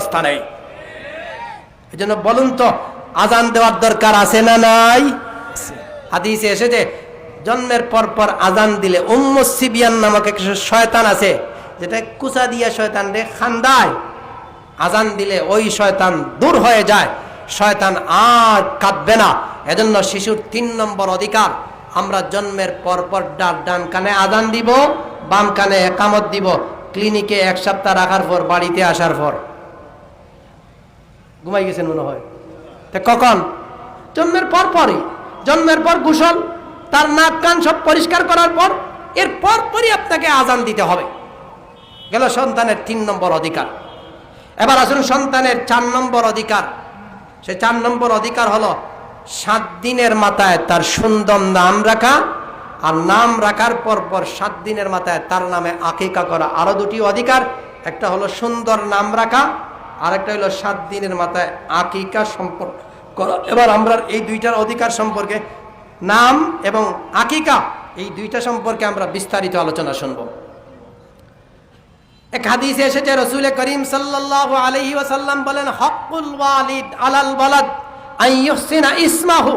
ব্যবস্থা নেই। এই জন্য বলুন তো, আজান দেওয়ার দরকার আছে না নাই? হাদিসে এসেছে জন্মের পর পর আজান দিলে উম্মু সিবিয়ান নামক এক শয়তান আছে, যেটা কুচা দিয়া শয়তান রে খান্দায়, আজান দিলে ওই শয়তান দূর হয়ে যায়, শয়তান আর কাঁদবে না। এজন্য শিশুর 3 নম্বর অধিকার, আমরা জন্মের পর পর ডান কানে আজান দিব, বাম কানে একামত দিব। ক্লিনিকে 1 সপ্তাহ রাখার পর, বাড়িতে আসার পর ঘুমাই গেছেন মনে হয়। তা কখন? জন্মের পর পরই, জন্মের পর গোসল, তার নাক কান সব পরিষ্কার করার পর, এর পর পরই আপনাকে আজান দিতে হবে। গেল সন্তানের 3 নম্বর অধিকার। এবার আসুন সন্তানের 4 নম্বর অধিকার। সে 4 নম্বর অধিকার হলো 7 দিনের মাথায় তার সুন্দর নাম রাখা, আর নাম রাখার পর পর 7 দিনের মাথায় তার নামে আকিকা করা। আরো 2টি অধিকার, একটা হলো সুন্দর নাম রাখা, আর একটা হলো 7 দিনের মাথায় আকিকা সম্পর্ক করা। এবার আমরা এই 2টার অধিকার সম্পর্কে, নাম এবং আকিকা, এই 2টা সম্পর্কে আমরা বিস্তারিত আলোচনা শুনব। এক হাদিসে এসেছে রাসূল করিম সাল্লাল্লাহু আলাইহি ওয়াসাল্লাম বলেন, হকুল ওয়ালিদ আলাল ওয়ালাদ আন ইহসিনা ইসমাহু।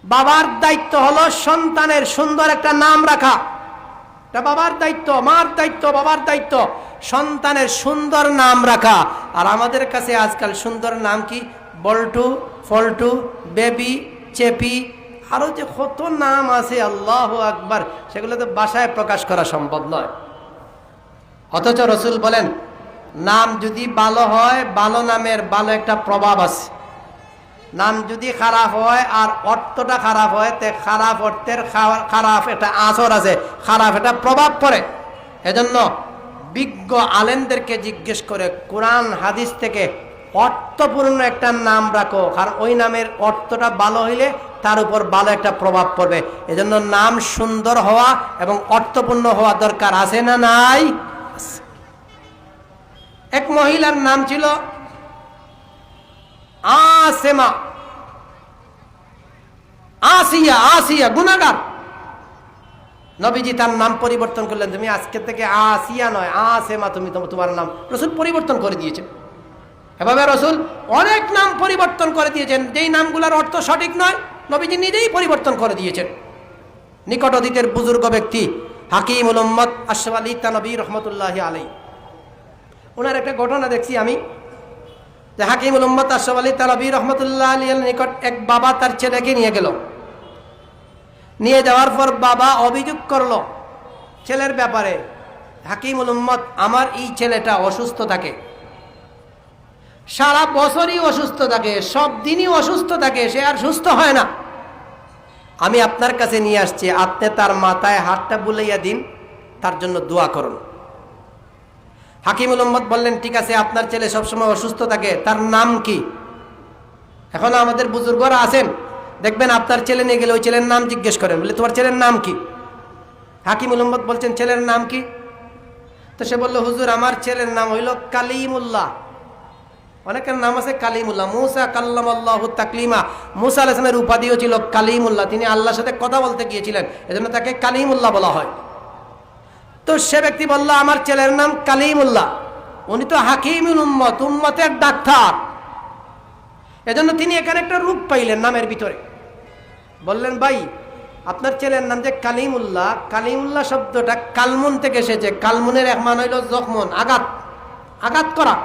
বাবার দায়িত্ব হলো সন্তানের সুন্দর একটা নাম রাখা। এটা বাবার দায়িত্ব, মার দায়িত্ব, বাবার দায়িত্ব, সন্তানের সুন্দর নাম রাখা। আর আমাদের কাছে আজকাল সুন্দর নাম কি? বল্টু, ফল্টু, বেবি, চেপি, আরো যে কত নাম আছে, আল্লাহু আকবার, সেগুলো তো ভাষায় প্রকাশ করা সম্ভব নয়। অথচ রসুল বলেন, নাম যদি ভালো হয়, ভালো নামের ভালো একটা প্রভাব আছে। নাম যদি খারাপ হয় আর অর্থটা খারাপ হয়, তে খারাপ অর্থের খারাপ একটা আসর আছে, খারাপ একটা প্রভাব পড়ে। এজন্য বিজ্ঞ আলেমদেরকে জিজ্ঞেস করে কোরআন হাদিস থেকে অর্থপূর্ণ একটা নাম রাখো, কারণ ওই নামের অর্থটা ভালো হইলে তার উপর ভালো একটা প্রভাব পড়বে। এজন্য নাম সুন্দর হওয়া এবং অর্থপূর্ণ হওয়া দরকার আছে না নাই? এক মহিলার নাম ছিল আসিয়া, আসিয়া গুনাহগার। নবীজি তার নাম পরিবর্তন করলেন, তুমি আজকে থেকে আসিয়া নয়, আসিয়া তুমি তোমার নাম। রাসূল পরিবর্তন করে দিয়েছেন। এভাবে রাসূল অনেক নাম পরিবর্তন করে দিয়েছেন, যেই নামগুলোর অর্থ সঠিক নয়, নবীজি নিজেই পরিবর্তন করে দিয়েছেন। নিকট অতীতের বুজুর্গ ব্যক্তি হাকিমুল উম্মত আশরাফ আলী থানভী রহমতুল্লাহি আলাইহি, ওনার একটা ঘটনা দেখছি আমি, যে হাকিমুল উম্মত আশরাফ আলী থানভী রহমতুল্লাহি আলাইহির নিকট এক বাবা তার ছেলেকে নিয়ে গেল। নিয়ে যাওয়ার পর বাবা অভিযোগ করলো ছেলের ব্যাপারে, হাকিমুল উম্মত, আমার এই ছেলেটা অসুস্থ থাকে, সারা বছরই অসুস্থ থাকে, সব দিনই অসুস্থ থাকে, সে আর সুস্থ হয় না। আমি আপনার কাছে নিয়ে আসছি, আপনি তার মাথায় হাতটা বুলাইয়া দিন, তার জন্য দোয়া করুন। হাকিমুল উম্মত বললেন, ঠিক আছে, আপনার ছেলে সবসময় অসুস্থ থাকে, তার নাম কি? এখন আমাদের বুজুর্গরা আছেন, দেখবেন আপনার ছেলে নিয়ে গেলে ওই ছেলের নাম জিজ্ঞেস করেন, বলে তোমার ছেলের নাম কি? হাকিমুল উম্মত বলছেন, ছেলের নাম কি? তো সে বলল, হুজুর, আমার ছেলের নাম হইল কালিমুল্লাহ। অনেকের নাম আছে কালিমুল্লাহ, মুসা কাল্লামাল্লাহু তাকলিমা, মুসা আলাইহিস সালামের উপাধিও ছিল কালিমুল্লাহ, তিনি আল্লাহর সাথে কথা বলতে গিয়েছিলেন, এজন্য তাকে কালিমুল্লাহ বলা হয়। তো সে ব্যক্তি বলল, আমার ছেলের নাম কালিমুল্লাহ। উনি তো হাকিমুল উম্মত, উম্মতের ডাক্তার, এজন্য তিনি এখানে একটা রূপ পাইলেন নামের ভিতরে। বললেন, ভাই, আপনার ছেলের নাম যে কালিমুল্লাহ, কালিমুল্লাহ শব্দটা কালমুন থেকে এসেছে। কালমুনের এক মান হইল জখমন, আঘাত, আঘাত করা।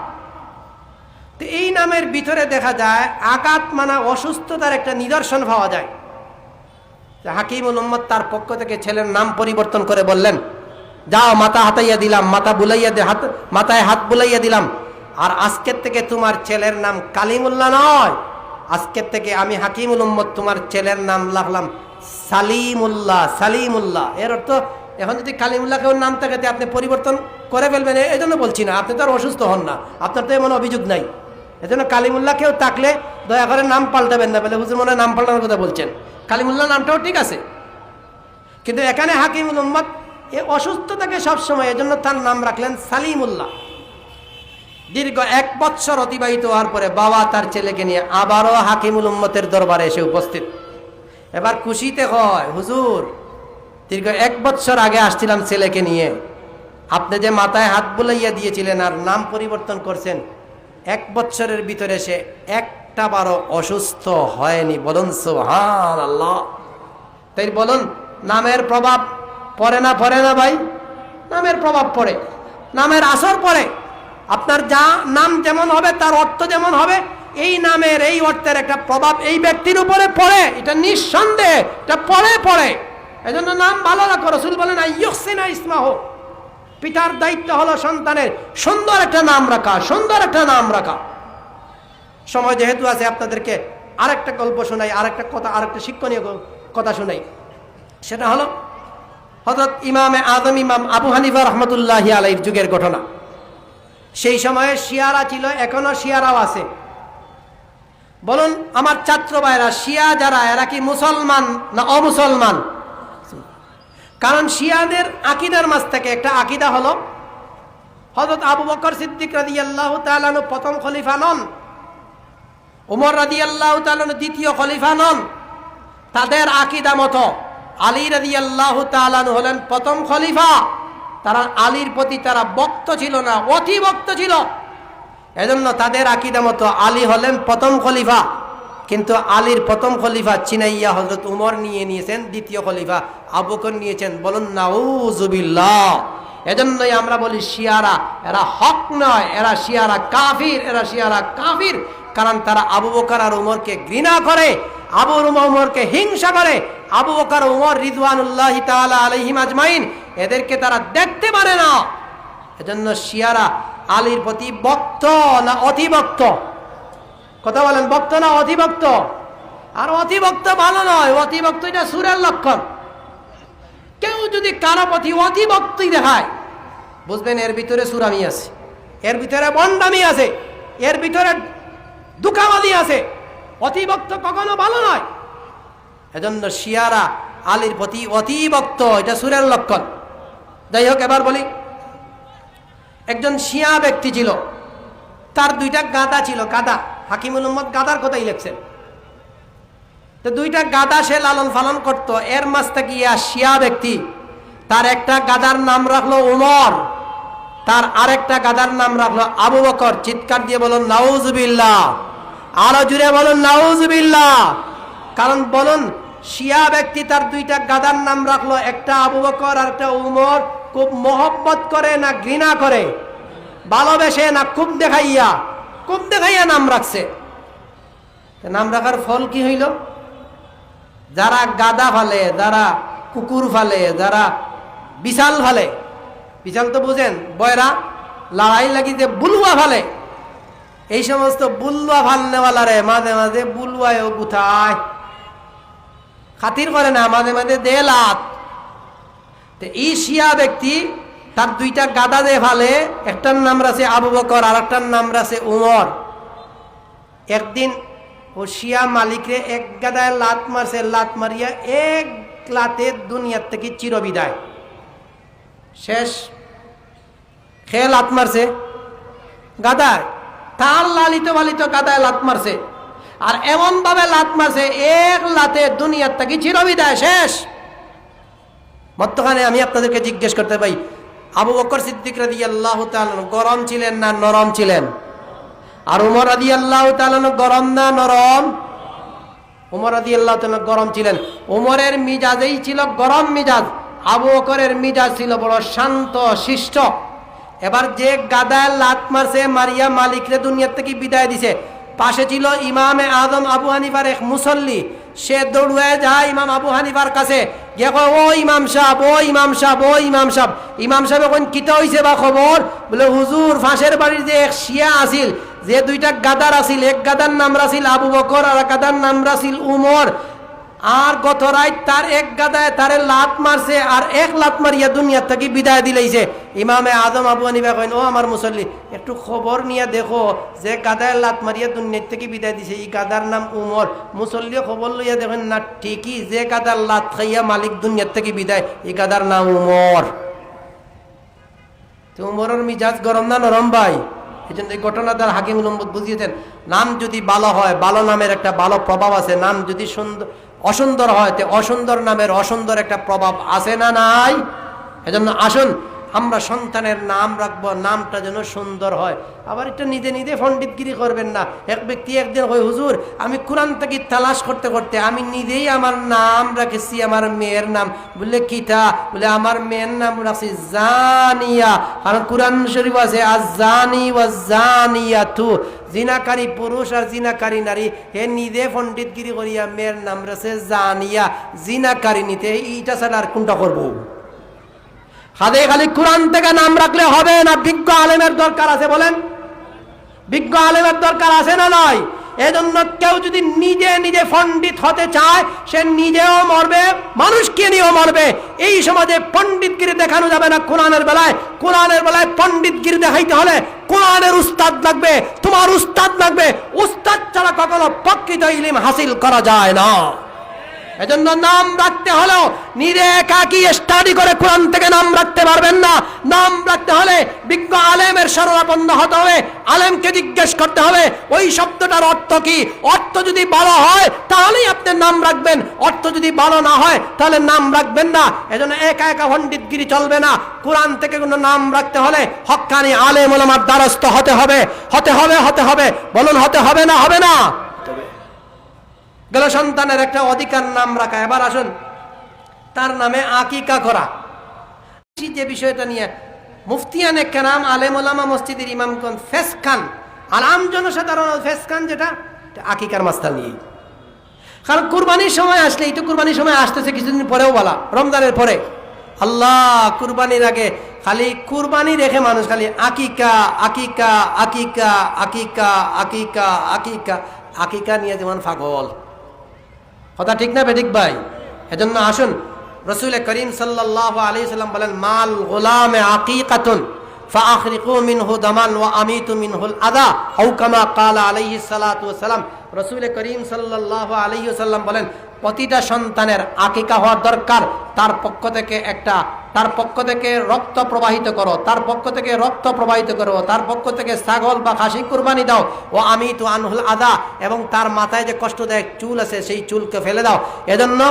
তো এই নামের ভিতরে দেখা যায় আঘাত মানা অসুস্থতার একটা নিদর্শন পাওয়া যায়। হাকিমুল উম্মত তার পক্ষ থেকে ছেলের নাম পরিবর্তন করে বললেন, যাও, মাথা হাতাইয়া দিলাম, মাথা বুলাইয়া মাথায় হাত বুলাইয়া দিলাম, আর আজকের থেকে তোমার ছেলের নাম কালিমুল্লাহ নয়, আজকের থেকে আমি হাকিমুল উম্মত তোমার ছেলের নাম রাখলাম সালিমুল্লাহ। সালিমুল্লাহ এর অর্থ, এখন যদি কালিমুল্লাহ কেউ নাম থাকে আপনি পরিবর্তন করে ফেলবেন, এই জন্য বলছি না, আপনি তো আর অসুস্থ হন না, আপনার তো এমন অভিযোগ নাই। এজন্য কালিমুল্লাহ কেউ থাকলে দয়া করে নাম পাল্টাবেন না, বলে হুজুর মনে হয় নাম পাল্টানোর কথা বলছেন। কালিমুল্লাহ নামটাও ঠিক আছে, কিন্তু এখানে হাকিমুল উম্মত এ অসুস্থ থাকে সবসময়, এজন্য তার নাম রাখলেন সালিমুল্লাহ। দীর্ঘ 1 বৎসর অতিবাহিত হওয়ার পরে বাবা তার ছেলেকে নিয়ে আবারও হাকিমুল উম্মতের দরবারে এসে উপস্থিত। এবার খুশিতে হয়, হুজুর, দীর্ঘ 1 বৎসর আগে আসছিলাম ছেলেকে নিয়ে, আপনি যে মাথায় হাত বুলাইয়া দিয়েছিলেন আর নাম পরিবর্তন করছেন, 1 বছরের ভিতরে সে একটা বারও অসুস্থ হয়নি। বলুন সুবহানাল্লাহ। তাই বলুন, নামের প্রভাব পড়ে না ভাই? নামের প্রভাব পড়ে, নামের আসর পড়ে। আপনার যা নাম যেমন হবে তার অর্থ যেমন হবে, এই নামের এই অর্থের একটা প্রভাব এই ব্যক্তির উপরে পড়ে, এটা নিঃসন্দেহে, এটা পড়ে। এজন্য নাম ভালো রাখো। রাসূল বলেন আইয়ুহসিনা ইসমাহু, পিতার দায়িত্ব হলো সন্তানের সুন্দর একটা নাম রাখা। সময় যেহেতু আছে, আপনাদেরকে আরেকটা গল্প শোনাই, আরেকটা শিক্ষণীয় কথা শোনাই। সেটা হলো হযরত ইমামে আযম ইমাম আবু হানিফা রাহমাতুল্লাহি আলাইহির যুগের ঘটনা। সেই সময়ে শিয়ারা ছিল, এখনো শিয়ারাও আছে। বলুন আমার ছাত্র ভাইরা, শিয়া যারা, এরা কি মুসলমান না অমুসলমান? কারণ শিয়াদের আকীদার মাঝ থেকে একটা আকীদা হলো হযরত আবু বকর সিদ্দিক রাদিয়াল্লাহু তাআলা আনহু প্রথম খলিফা নন, ওমর রাদিয়াল্লাহু তাআলা আনহু দ্বিতীয় খলিফা নন। তাদের আকীদা মতো আলী রাদিয়াল্লাহু তাআলা আনহু হলেন প্রথম খলিফা। তারা আলীর প্রতি তারা ভক্ত ছিল না, অতি ভক্ত ছিল। এজন্য তাদের আকীদা মতো আলী হলেন প্রথম খলিফা। কিন্তু আলীর প্রথম খলিফা চিনাইয়া হযরত উমর নিয়ে নিয়েছেন, দ্বিতীয় খলিফা আবু বকর নিয়েছেন। বলুন নাউজুবিল্লাহ। এজন্যই আমরা বলি শিয়ারা এরা হক নয়, শিয়ারা কাফির। কারণ তারা আবু বকর আর উমরকে ঘৃণা করে, আবু উমরকে হিংসা করে। আবু বকর উমর রিদওয়ানুল্লাহি তাআলা আলাইহিম আজমাইন, এদেরকে তারা দেখতে পারে না। এজন্য শিয়ারা আলীর প্রতি ভক্ত না অতিভক্ত? কথা বলেন, ভক্ত না অতিভক্ত? আর অতিভক্ত ভালো নয়, অতিভক্ত এটা সূরের লক্ষণ। কেউ যদি কারো প্রতি অতিভক্তি দেখায়, বুঝবেন এর ভিতরে সুরামি আছে, এর ভিতরে বন্ডামি আছে, এর ভিতরে দুঃখাবাদী আছে। অতিভক্ত কখনো ভালো নয়। এজন্য শিয়ারা আলীর প্রতি অতিভক্ত, এটা সূরের লক্ষণ। যাই হোক, এবার বলি, একজন শিয়া ব্যক্তি ছিল, তার 2টা গাধা ছিল। গাধা, হাকিমুল উম্মত গাধার কথাই লিখছেন। তো 2টা গাধা সে লালন পালন করত। এর মাঝ থেকে শিয়া ব্যক্তি তার একটা গাধার নাম রাখলো উমর, তার আরেকটা গাধার নাম রাখলো আবু বকর। চিৎকার দিয়ে বলুন নাউজুবিল্লাহ, আরো জুড়ে বলুন নাউজুবিল্লাহ। কারণ বলুন, শিয়া ব্যক্তি তার 2টা গাধার নাম রাখলো, একটা আবু বকর আর একটা উমর। খুব মহব্বত করে না ঘৃণা করে? ভালোবেসে না খুব দেখাইয়া নাম রাখছে। নাম রাখার ফল কি হইল? যারা গাদা ফালে, যারা কুকুর ফালে, যারা বিশাল ফালে, বিশাল তো বুঝেন, বয়রা লড়াই লাগি যে বুলুয়া ফালে, এই সমস্ত বুলুয়া ফালনেওয়ালারে মাঝে মাঝে বুলুয়ায় গুথায়, খাতির করে না, মাঝে মাঝে দে লাত। তো এই শিয়া ব্যক্তি তার 2টা গাদা যে ফালে, একটার নাম রাখছে আবু বকর আর একটার নাম রাখছে উমর। একদিন ও শিয়া মালিকরে এক গাদায় লাত মারছে, লাত মারিয়া এক লাতে দুনিয়ার থেকে চিরবিদায় শেষ। খেয়ে লাত মারছে গাদায়, তার লালিত পালিত গাদায় লাত মারছে, আর এমন ভাবে লাত মারছে এক লাতে দুনিয়ার থেকে চিরবিদায় শেষ। মধ্যখানে আমি আপনাদেরকে জিজ্ঞেস করতে পাই, আবু বকর সিদ্দিক রাদিয়াল্লাহু তাআলা গরম ছিলেন না নরম ছিলেন? আর উমর রাদিয়াল্লাহু তাআলা গরম না নরম? উমর রাদিয়াল্লাহু তাআলা গরম ছিলেন। উমরের মিজাজেই ছিল গরম মিজাজ, আবু বকরের মিজাজ ছিল বড় শান্ত শিষ্ট। এবার যে গাদায় লাত মারছে, মারিয়া মালিকরে দুনিয়ার থেকে বিদায় দিছে, পাশে ছিল ইমামে আজম আবু হানিফার এক মুসল্লি। সে দৌড়ে যায় ইমাম আবু হানিফার কাছে, গিয়ে কয়, ও ইমাম সাহেব, ও ইমাম সাহেব, ও ইমাম সাহেব। ইমাম সাহেব এখন কিতা হইছে বা খবর? বলে, হুজুর, ফাঁসের বাড়ির যে এক শিয়া আসিল, যে 2টা গাদার আসিল, এক গাদার নাম রাছিল আবু বকর আর এক গাদার নাম রাছিল উমর, আর গত রাত তার এক গাদায় তারে লাত মারছে, আর এক লাত মারিয়া দুনিয়ার থেকে বিদায় দিলাইছে। ইমামে আজম আবু হানিফা কইন, ও আমার মুসল্লি, একটু খবর নিয়ে দেখো, যে গাদায় লাত মারিয়া দুনিয়ার থেকে বিদায় দিছে এই গাদার নাম উমর। মুসল্লি খবর লইয়া দেখেন না, ঠিকই, যে গাদার লাত খাইয়া মালিক দুনিয়ার থেকে বিদায়, এই গাদার নাম উমর। তো উমরের মিজাজ গরম না নরম ভাই? এই জন্য এই ঘটনা তার হাকিমুল উম্মত বুঝিয়েছেন, নাম যদি ভালো হয়, ভালো নামের একটা ভালো প্রভাব আছে। নাম যদি অসুন্দর হয়, তে অসুন্দর নামের অসুন্দর একটা প্রভাব আছে না নাই? এজন্য আসুন আমরা সন্তানের নাম রাখবো, নামটা যেন সুন্দর হয়। আবার এটা নিজে নিজে পণ্ডিতগিরি করবেন না। এক ব্যক্তি একদিন কই, হুজুর আমি কোরআন থেকে তালাশ করতে করতে আমি নিজেই আমার নাম রাখেছি, আমার মেয়ের নাম। বললে কিটা? বলে আমার মেয়ের নাম রাখছি জানিয়া, কারণ কোরআন শরীফ আছে আজানি ওয়াজানিয়াতু, জিনাকারী পুরুষ আর জিনাকারী নারী। হে নিজে পণ্ডিতগিরি করিয়া মেয়ের নাম রাখছে জানিয়া, জিনাকারী নিতে। এইটা ছাড়া আর কোনটা করবো? খালি খালি কোরআন থেকে নাম রাখলে হবে না, বিজ্ঞ আলেমের দরকার আছে। বলেন, বিজ্ঞ আলেমের দরকার আছে না নয়? এজন্য কেউ যদি নিজে নিজে পণ্ডিত হতে চায়, সে নিজেও মরবে, মানুষকে নিয়েও মরবে। এই সমাজে পণ্ডিতগিরি দেখানো যাবে না। কোরআনের বেলায়, কোরআনের বেলায় পণ্ডিতগিরি দেখাইতে হলে কোরআনের উস্তাদ লাগবে, তোমার উস্তাদ লাগবে। উস্তাদ ছাড়া কখনো প্রকৃত ইলম হাসিল করা যায় না। এজন্য নাম রাখতে হলেও নিজে একাকী স্টাডি করে কোরআন থেকে নাম রাখতে পারবেন না। নাম রাখতে হলে বিজ্ঞ আলেমের শরণাপন্ন হতে হবে, আলেমকে জিজ্ঞেস করতে হবে ওই শব্দটার অর্থ কি। অর্থ যদি ভালো হয় তাহলেই আপনি নাম রাখবেন, অর্থ যদি ভালো না হয় তাহলে নাম রাখবেন না। এজন্য একা একা পণ্ডিতগিরি চলবে না। কোরআন থেকে কোনো নাম রাখতে হলে হক্কানি আলেম ওলামার দ্বারস্থ হতে হবে, হতে হবে, হতে হবে। বলুন, হতে হবে না হবে না? গেল সন্তানের একটা অধিকার নাম রাখা। এবার আসুন তার নামে আকিকা করা। যে বিষয়টা নিয়ে মুফতিয়ানে কেরাম, আলেম ওলামা, মসজিদের ইমামগণ ফেসখান, আর আম জনসাধারণ ফেসখান, যেটা আকিকার মাস্তা নিয়ে। কারণ কুরবানির সময় আসলেই তো, কুরবানির সময় আসতেছে কিছুদিন পরেও বলা, রমজানের পরে। আল্লাহ, কুরবানির আগে খালি কুরবানি রেখে মানুষ খালি আকিকা আকিকা আকিকা আকিকা আকিকা আকিকা আকিকা নিয়ে যেমন পাগল। কথা ঠিক না বেঠিক ভাই? এজন্য আসুন, রাসূল করিম সাল্লাল্লাহু আলাইহি ওয়াসাল্লাম বলেন, মাল গুলামে আকিকাতুন ফাআখরিকু মিনহু দামান ওয়া আমিতু মিনহুল আযা, আও কামা ক্বালা আলাইহিস সালাতু ওয়াস সালাম। রাসূল করিম সাল্লাল্লাহু আলাইহি ওয়াসাল্লাম বলেন, প্রতিটা সন্তানের আকিকা হওয়া দরকার। তার পক্ষ থেকে রক্ত প্রবাহিত করো, তার পক্ষ থেকে রক্ত প্রবাহিত করো, তার পক্ষ থেকে ছাগল বা খাসি কুরবানি দাও। ও আমি তো আনহুল আদা, এবং তার মাথায় যে কষ্টদায়ক চুল আছে সেই চুলকে ফেলে দাও। এজন্য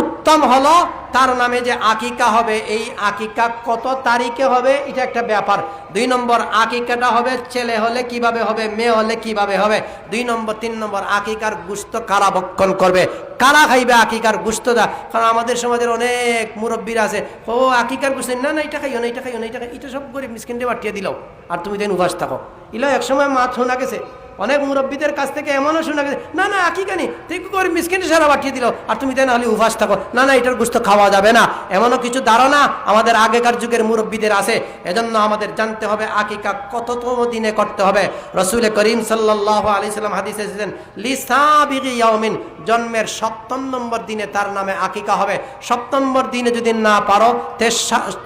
উত্তম হলো তার নামে যে আকিকা হবে, এই আকিকা কত তারিখে হবে এটা একটা ব্যাপার। 2 নম্বর, আকিকাটা হবে ছেলে হলে কিভাবে হবে, মেয়ে হলে কিভাবে হবে। 2 নম্বর, 3 নম্বর, আকিকার গোশত কারা ভক্ষণ করবে, কারা খাইবে আকিকার গোশতটা। কারণ আমাদের সমাজের অনেক মুরব্বীরা আছে, ও আকিকার গোশত না না, এটা খাইও না, এটা খাইও না, এটা সব গরিব মিসকিনকে পাঠিয়ে দিলাও, আর তুমি দেন উপাস থাকো। ইলো একসময় মাছ শোনা গেছে, অনেক মুরব্বীদের কাছ থেকে এমনও শোনা গেছে, না না আকিকা নেই, তুই গরিব মিসকিনকে সারা পাঠিয়ে দিল, আর তুমি দেন হলে উপাস থাকো। না না, এটার গোশত খাওয়া যাবে না। এমনও কিছু ধারণা আমাদের আগেকার যুগের মুরব্বীদের আছে। এজন্য আমাদের জানতে হবে আকিকা কততম দিনে করতে হবে। রাসূল করিম সাল্লাল্লাহু আলাইহি সাল্লাম হাদিসে এসেছেন, লিসাবিগি ইয়াউমিন, জন্মের 7 নম্বর দিনে তার নামে আকিকা হবে। 7 নম্বর দিনে যদি না পারো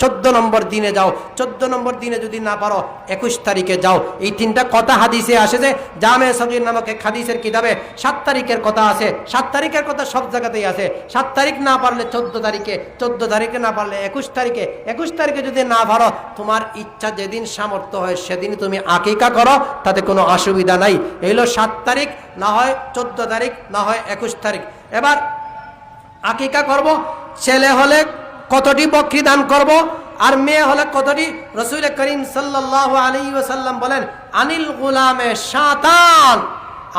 14 নম্বর দিনে যাও, 14 নম্বর দিনে যদি না পারো 21 তারিখে যাও। এই 3টা কথা হাদিসে আসে যে জামে সগীর নামক এক হাদিসের কিতাবে 7 তারিখের কথা আছে। 7 তারিখের কথা সব জায়গাতেই আছে। 7 তারিখ না পারলে 14 তারিখে, 14 তারিখে না পারলে 21 তারিখে, 21 তারিখে যদি না পারো, তোমার ইচ্ছা যেদিন সামর্থ্য হয় সেদিন তুমি আকিকা করো, তাতে কোনো অসুবিধা নাই। এই হলো 7 তারিখ, না হয় 14 তারিখ, না হয় 21 তারিখ। এবার আকিকা করব, ছেলে হলে কতটি বকরি দান করব, আর মেয়ে হলে কতটি? রাসূল করিম সাল্লাল্লাহু আলাইহি ওয়াসাল্লাম বলেন, আনিল গুলামে শাতান,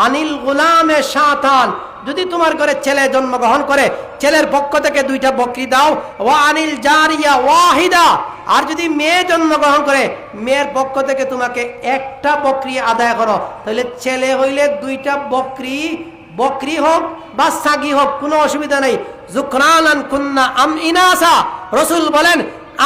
আনিল গুলামে শাতান, যদি তোমার ঘরে ছেলে জন্মগ্রহণ করে ছেলের পক্ষ থেকে 2টা বকরি দাও। ওয়া আনিল জারিয়া ওয়াহিদা, আর যদি মেয়ে জন্মগ্রহণ করে মেয়ের পক্ষ থেকে তোমাকে 1টা বকরি আদায় করো। তাহলে ছেলে হইলে 2টা বকরি, বকরি হোক বা সাগি হোক, কোনো অসুবিধা নেই। যুকরানান কুন্না আম ইনাসা, রাসূল বলেন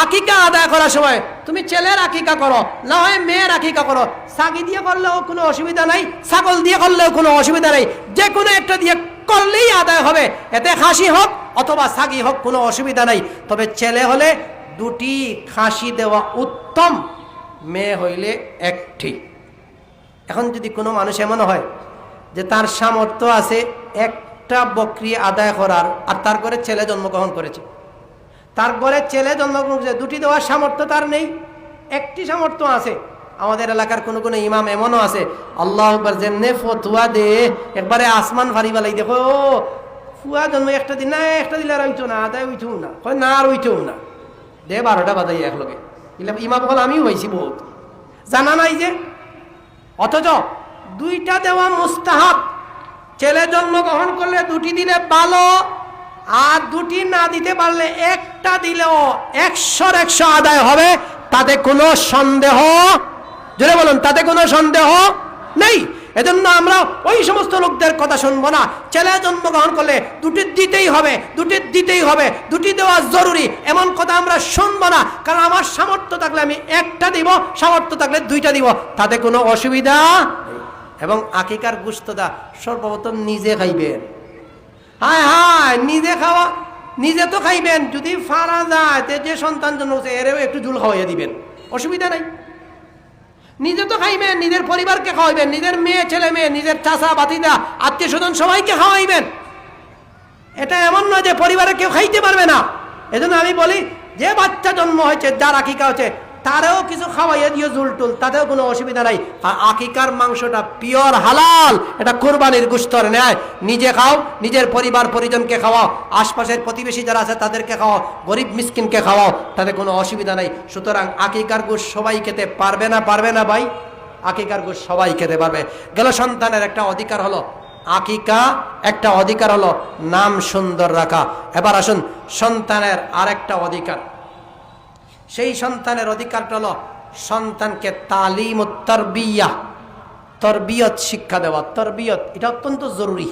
আকিকা আদায় করার সময় তুমি ছেলের আকিকা করো, না হয় মেয়ের আকিকা করো। সাগি দিয়ে করলেও কোনো অসুবিধা নাই, ছাগল দিয়ে করলেও কোনো অসুবিধা নেই, যে কোনো একটা দিয়ে করলেই আদায় হবে। এতে খাসি হোক অথবা সাগি হোক, কোনো অসুবিধা নাই। তবে ছেলে হলে 2টি খাসি দেওয়া উত্তম, মেয়ে হইলে 1টি। এখন যদি কোনো মানুষ এমন হয় যে তার সামর্থ্য আছে 1টা বকরি আদায় করার, আর তার ঘরে ছেলে জন্মগ্রহণ করেছে, তার ঘরে ছেলে জন্মগ্রহণ করেছে, 2টি দেওয়ার সামর্থ্য তার নেই, 1টি সামর্থ্য আছে। আমাদের এলাকার কোনো কোনো ইমাম এমনও আছে, আল্লাহু আকবার, যেমনে ফতুয়া দে একবারে আসমান ফারি বালাই, দেখো ফুয়া জন্ম 1টা দিন, না 1টা দিলে আর হইতো না, আদায় হইতো না, হয় না আর হইতো না, দে 12টা বাজাই একলগে। ইমাম হল আমিও হয়েছি বহুত, জানা নাই যে। অথচ দুইটা দেওয়া মুস্তাহাব। ছেলে জন্মগ্রহণ করলে দুটি দিলে ভালো, আর দুটি না দিতে পারলে একটা দিলেও 100 আদায় হবে, তাতে কোনো সন্দেহ, জোরে বলুন, তাতে কোনো সন্দেহ নেই। এজন্য আমরা ওই সমস্ত লোকদের কথা শুনবো না, ছেলে জন্মগ্রহণ করলে দুটি দিতেই হবে, দুটি দিতেই হবে, দুটি দেওয়া জরুরি, এমন কথা আমরা শুনবো না। কারণ আমার সামর্থ্য থাকলে আমি একটা দিব, সামর্থ্য থাকলে দুইটা দিব, তাতে কোনো অসুবিধা। এবং আকিকার গোশতটা সর্বপ্রথম নিজে খাইবেন। হায় হায়, নিজে খাওয়া, নিজে তো খাইবেন, যদি ফারা যায় যে সন্তান জন্য এরেও একটু ঝুল খাওয়াইয়া দিবেন, অসুবিধা নাই। নিজে তো খাইবেন, নিজের পরিবারকে খাওয়াইবেন, নিজের মেয়ে ছেলে মেয়ে, নিজের চাচা বাতিদা আত্মীয় স্বজন সবাইকে খাওয়াইবেন। এটা এমন নয় যে পরিবারে কেউ খাইতে পারবে না। এজন্য আমি বলি, যে বাচ্চা জন্ম হয়েছে, যার আকিকা হচ্ছে, তারেও কিছু খাওয়াইয়া দিয়ে জুলটুল, তাতেও কোনো অসুবিধা নাই। আর আকিকার মাংসটা পিওর হালাল, এটা কোরবানির গোশতর ন্যায়। নিজে খাও, নিজের পরিবার পরিজনকে খাওয়াও, আশপাশের প্রতিবেশী যারা আছে তাদেরকে খাওয়াও, গরিব মিসকিনকে খাওয়াও, তাতে কোনো অসুবিধা নাই। সুতরাং আকিকার গোশ সবাই খেতে পারবে না, পারবে না ভাই? আকিকার গোশ সবাই খেতে পারবে। গেল সন্তানের একটা অধিকার হলো আকিকা, একটা অধিকার হলো নাম সুন্দর রাখা। এবার আসুন সন্তানের আরেকটা অধিকার। সেই সন্তানের অধিকারটা হলো সন্তানকে তালিম ও তরবিয়ত শিক্ষা দেওয়া। তরবিয়ত এটা অত্যন্ত জরুরি।